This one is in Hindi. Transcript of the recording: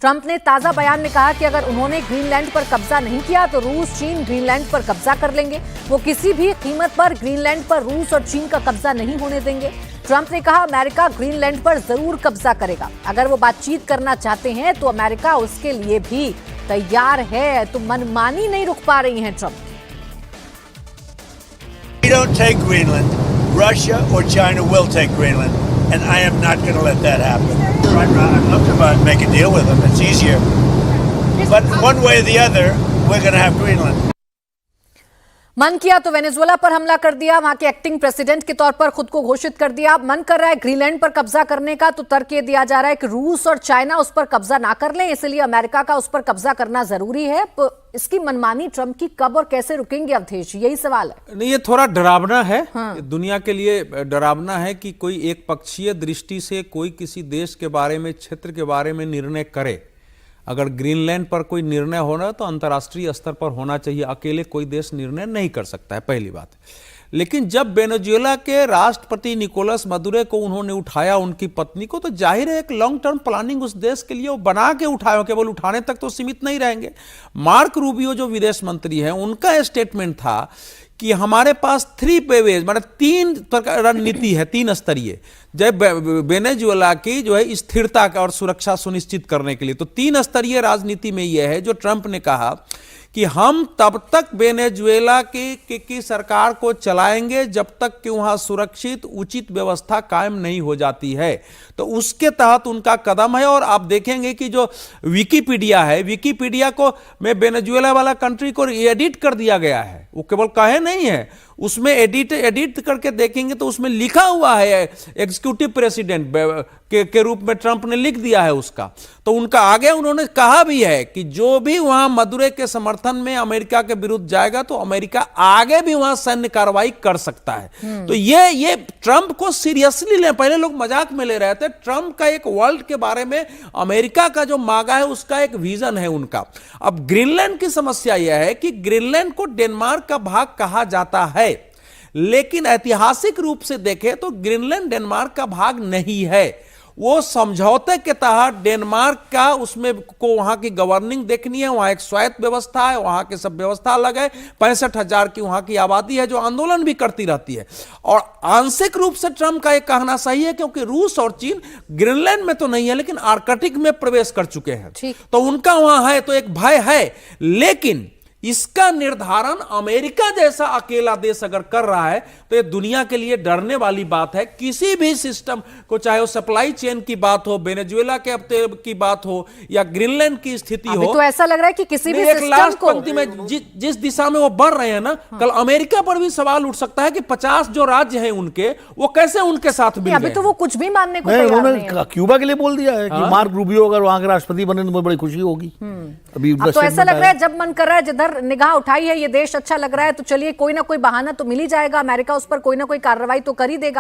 ट्रंप ने ताजा बयान में कहा कि अगर उन्होंने ग्रीनलैंड पर कब्जा नहीं किया तो रूस चीन ग्रीनलैंड पर कब्जा कर लेंगे। वो किसी भी कीमत पर ग्रीनलैंड पर रूस और चीन का कब्जा नहीं होने देंगे। ट्रंप ने कहा अमेरिका ग्रीनलैंड पर जरूर कब्जा करेगा। अगर वो बातचीत करना चाहते हैं तो अमेरिका उसके लिए भी तैयार है। तो मनमानी नहीं रुक पा रही हैं Trump. We don't take Greenland. Russia or China will take Greenland, and I am not going to let that happen. I'd love to make a deal with them. It's easier. But one way or the other, we're going to have Greenland. मन किया तो वेनेजुएला पर हमला कर दिया, वहां के एक्टिंग प्रेसिडेंट के तौर पर खुद को घोषित कर दिया। मन कर रहा है ग्रीनलैंड पर कब्जा करने का, तो तर्क ये दिया जा रहा है कि रूस और चाइना उस पर कब्जा ना कर लें, इसलिए अमेरिका का उस पर कब्जा करना जरूरी है। इसकी मनमानी ट्रंप की कब और कैसे रुकेंगे अवधेश, यही सवाल है। नहीं, ये थोड़ा डरावना है। दुनिया के लिए डरावना है कि कोई एक पक्षीय दृष्टि से कोई किसी देश के बारे में, क्षेत्र के बारे में निर्णय करे। अगर ग्रीनलैंड पर कोई निर्णय होना तो अंतर्राष्ट्रीय स्तर पर होना चाहिए, अकेले कोई देश निर्णय नहीं कर सकता है, पहली बात। लेकिन जब वेनेजुएला के राष्ट्रपति निकोलस मदुरो को उन्होंने उठाया, उनकी पत्नी को, तो जाहिर है एक लॉन्ग टर्म प्लानिंग उस देश के लिए वो बना के उठाए, केवल उठाने तक तो सीमित नहीं रहेंगे। मार्क रूबियो जो विदेश मंत्री हैं, उनका स्टेटमेंट था कि हमारे पास 3 वेज, मतलब 3 रणनीति है, 3 स्तरीय, जब वेनेजुएला की जो है स्थिरता और सुरक्षा सुनिश्चित करने के लिए। तो 3 स्तरीय राजनीति में यह है जो ट्रंप ने कहा कि हम तब तक वेनेजुएला की सरकार को चलाएंगे जब तक कि वहां सुरक्षित उचित व्यवस्था कायम नहीं हो जाती है। तो उसके तहत उनका कदम है। और आप देखेंगे कि जो विकिपीडिया है, विकिपीडिया को में वेनेजुएला वाला कंट्री को एडिट कर दिया गया है, वो केवल कहे नहीं है, उसमें एडिट करके देखेंगे तो उसमें लिखा हुआ है एग्जीक्यूटिव प्रेसिडेंट के रूप में ट्रंप ने लिख दिया है उसका। तो उनका आगे उन्होंने कहा भी है कि जो भी वहां मदुरो के समर्थन में अमेरिका के विरुद्ध जाएगा तो अमेरिका आगे भी वहां सैन्य कार्रवाई कर सकता है। तो ये ट्रंप को सीरियसली ले, पहले लोग मजाक में ले रहे थे। ट्रंप का एक वर्ल्ड के बारे में, अमेरिका का जो मांगा है उसका एक विजन है उनका। अब ग्रीनलैंड की समस्या यह है कि ग्रीनलैंड को डेनमार्क का भाग कहा जाता है, लेकिन ऐतिहासिक रूप से देखें तो ग्रीनलैंड डेनमार्क का भाग नहीं है। वो समझौते के तहत डेनमार्क का, उसमें को वहां की गवर्निंग देखनी है, वहां एक स्वायत्त व्यवस्था है, वहां के सब व्यवस्था अलग है। 65,000 की वहां की आबादी है जो आंदोलन भी करती रहती है। और आंशिक रूप से ट्रंप का यह कहना सही है क्योंकि रूस और चीन ग्रीनलैंड में तो नहीं है लेकिन आर्कटिक में प्रवेश कर चुके हैं, तो उनका वहां है, तो एक भय है। लेकिन इसका निर्धारण अमेरिका जैसा अकेला देश अगर कर रहा है तो ये दुनिया के लिए डरने वाली बात है। किसी भी सिस्टम को, चाहे वो सप्लाई चेन की बात हो, वेनेजुएला के की बात हो या ग्रीनलैंड की स्थिति हो, तो ऐसा लग रहा है कि किसी भी एक लास्ट पंक्ति में जिस दिशा में वो बढ़ रहे हैं ना, कल अमेरिका पर भी सवाल उठ सकता है कि 50 जो राज्य हैं उनके, वो कैसे उनके साथ मिल अभी तो वो कुछ भी मानने को तैयार नहीं है। क्यूबा के लिए बोल दिया है कि मार्क रूबियो अगर वहां के राष्ट्रपति बने तो बड़ी खुशी होगी। अभी तो ऐसा लग रहा है जब मन कर रहा है, जिधर निगाह उठाई है ये देश अच्छा लग रहा है, तो चलिए कोई ना कोई बहाना तो मिल ही जाएगा, अमेरिका उस पर कोई ना कोई कार्रवाई तो कर ही देगा।